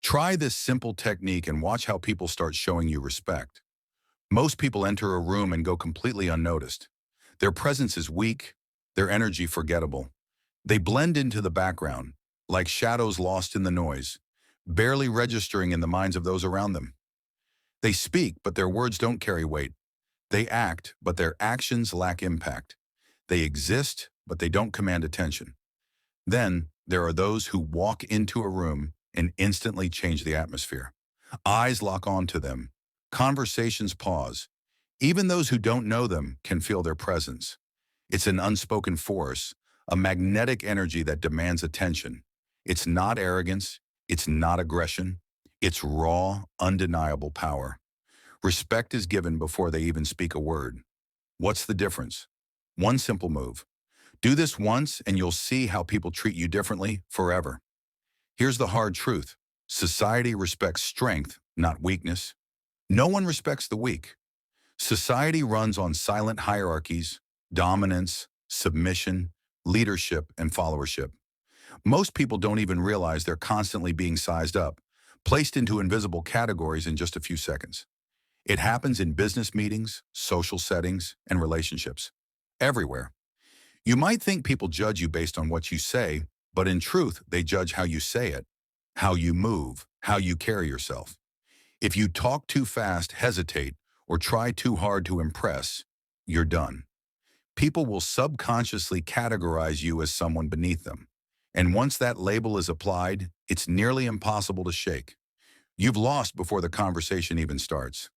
Try this simple technique and watch how people start showing you respect. Most people enter a room and go completely unnoticed. Their presence is weak, their energy forgettable. They blend into the background, like shadows lost in the noise, barely registering in the minds of those around them. They speak, but their words don't carry weight. They act, but their actions lack impact. They exist, but they don't command attention. Then, there are those who walk into a room and instantly change the atmosphere. Eyes lock onto them. Conversations pause. Even those who don't know them can feel their presence. It's an unspoken force, a magnetic energy that demands attention. It's not arrogance. It's not aggression. It's raw, undeniable power. Respect is given before they even speak a word. What's the difference? One simple move. Do this once and you'll see how people treat you differently forever. Here's the hard truth. Society respects strength, not weakness. No one respects the weak. Society runs on silent hierarchies, dominance, submission, leadership, and followership. Most people don't even realize they're constantly being sized up, placed into invisible categories in just a few seconds. It happens in business meetings, social settings, and relationships. Everywhere. You might think people judge you based on what you say, but in truth, they judge how you say it, how you move, how you carry yourself. If you talk too fast, hesitate, or try too hard to impress, you're done. People will subconsciously categorize you as someone beneath them. And once that label is applied, it's nearly impossible to shake. You've lost before the conversation even starts.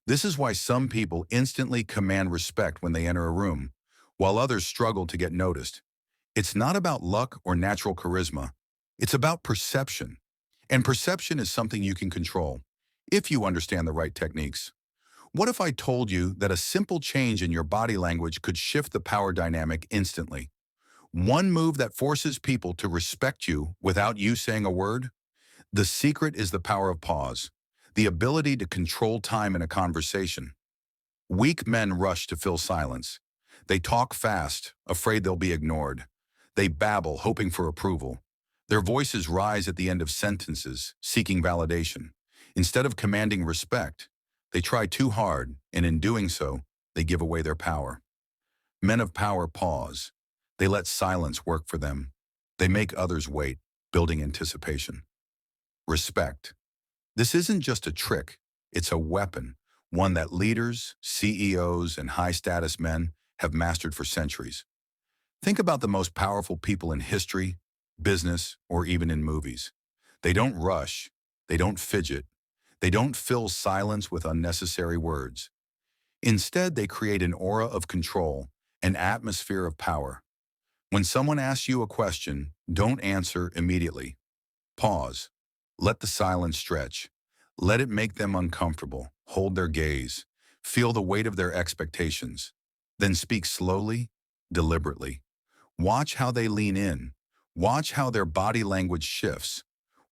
This is why some people instantly command respect when they enter a room, while others struggle to get noticed. It's not about luck or natural charisma. It's about perception. And perception is something you can control, if you understand the right techniques. What if I told you that a simple change in your body language could shift the power dynamic instantly? One move that forces people to respect you without you saying a word? The secret is the power of pause, the ability to control time in a conversation. Weak men rush to fill silence. They talk fast, afraid they'll be ignored. They babble, hoping for approval. Their voices rise at the end of sentences, seeking validation. Instead of commanding respect, they try too hard, and in doing so, they give away their power. Men of power pause. They let silence work for them. They make others wait, building anticipation. Respect. This isn't just a trick, it's a weapon, one that leaders, CEOs, and high-status men have mastered for centuries. Think about the most powerful people in history, business, or even in movies. They don't rush, they don't fidget, they don't fill silence with unnecessary words. Instead, they create an aura of control, an atmosphere of power. When someone asks you a question, don't answer immediately. Pause. Let the silence stretch. Let it make them uncomfortable. Hold their gaze. Feel the weight of their expectations. Then speak slowly, deliberately. Watch how they lean in. Watch how their body language shifts.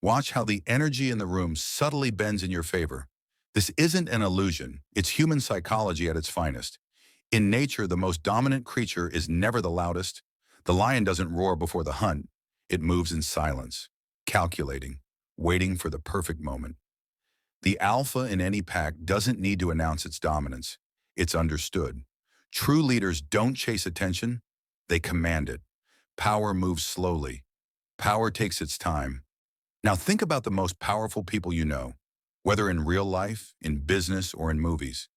Watch how the energy in the room subtly bends in your favor. This isn't an illusion. It's human psychology at its finest. In nature, the most dominant creature is never the loudest. The lion doesn't roar before the hunt. It moves in silence, calculating, waiting for the perfect moment. The alpha in any pack doesn't need to announce its dominance. It's understood. True leaders don't chase attention, they command it. Power moves slowly. Power takes its time. Now think about the most powerful people you know, whether in real life, in business, or in movies.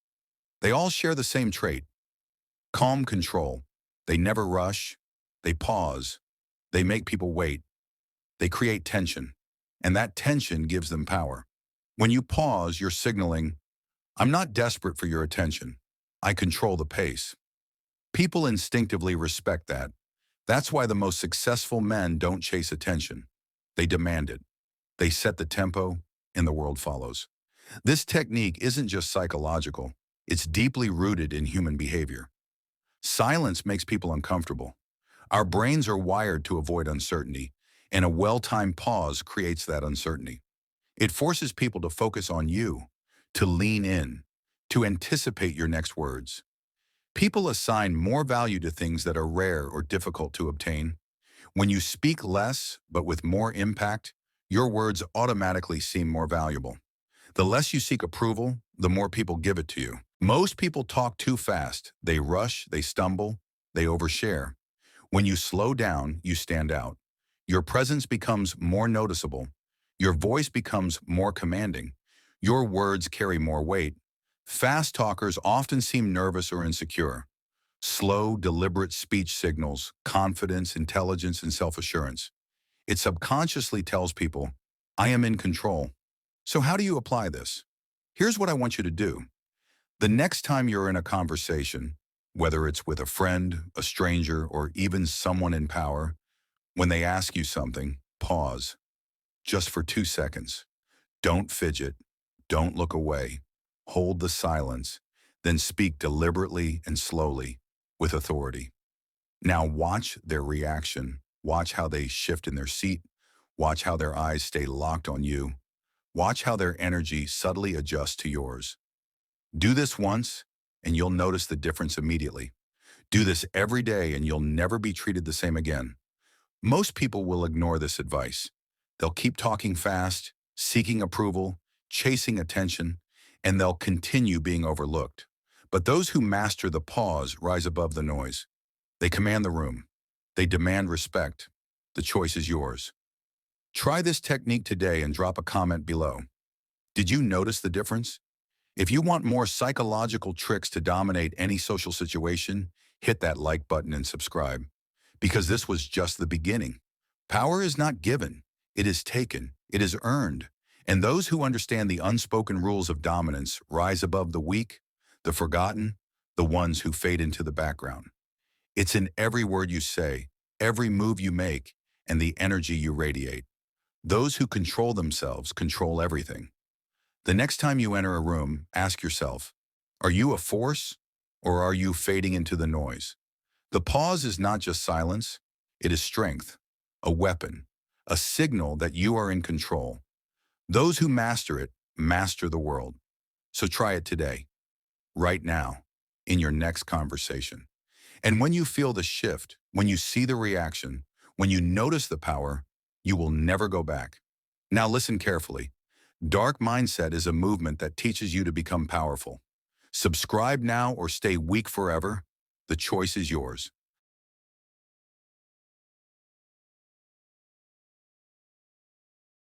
They all share the same trait. Calm control. They never rush. They pause. They make people wait. They create tension. And that tension gives them power. When you pause, you're signaling, I'm not desperate for your attention. I control the pace. People instinctively respect that. That's why the most successful men don't chase attention. They demand it. They set the tempo, and the world follows. This technique isn't just psychological. It's deeply rooted in human behavior. Silence makes people uncomfortable. Our brains are wired to avoid uncertainty, and a well-timed pause creates that uncertainty. It forces people to focus on you, to lean in, to anticipate your next words. People assign more value to things that are rare or difficult to obtain. When you speak less, but with more impact, Your words automatically seem more valuable. The less you seek approval, the more people give it to you. Most people talk too fast. They rush, they stumble, they overshare. When you slow down, you stand out. Your presence becomes more noticeable. Your voice becomes more commanding. Your words carry more weight. Fast talkers often seem nervous or insecure. Slow, deliberate speech signals confidence, intelligence, and self-assurance. It subconsciously tells people, I am in control. So how do you apply this? Here's what I want you to do. The next time you're in a conversation, whether it's with a friend, a stranger, or even someone in power, when they ask you something, pause, just for 2 seconds. Don't fidget. Don't look away. Hold the silence. Then speak deliberately and slowly, with authority. Now watch their reaction. Watch how they shift in their seat. Watch how their eyes stay locked on you. Watch how their energy subtly adjusts to yours. Do this once, and you'll notice the difference immediately. Do this every day, and you'll never be treated the same again. Most people will ignore this advice. They'll keep talking fast, seeking approval, chasing attention, and they'll continue being overlooked. But those who master the pause rise above the noise. They command the room. They demand respect. The choice is yours. Try this technique today and drop a comment below. Did you notice the difference? If you want more psychological tricks to dominate any social situation, hit that like button and subscribe. Because this was just the beginning. Power is not given. It is taken. It is earned. And those who understand the unspoken rules of dominance rise above the weak, the forgotten, the ones who fade into the background. It's in every word you say, every move you make, and the energy you radiate. Those who control themselves control everything. The next time you enter a room, ask yourself, are you a force or are you fading into the noise? The pause is not just silence, it is strength, a weapon, a signal that you are in control. Those who master it, master the world. So try it today, right now, in your next conversation. And when you feel the shift, when you see the reaction, when you notice the power, you will never go back. Now listen carefully. Dark mindset is a movement that teaches you to become powerful. Subscribe now or stay weak forever. The choice is yours.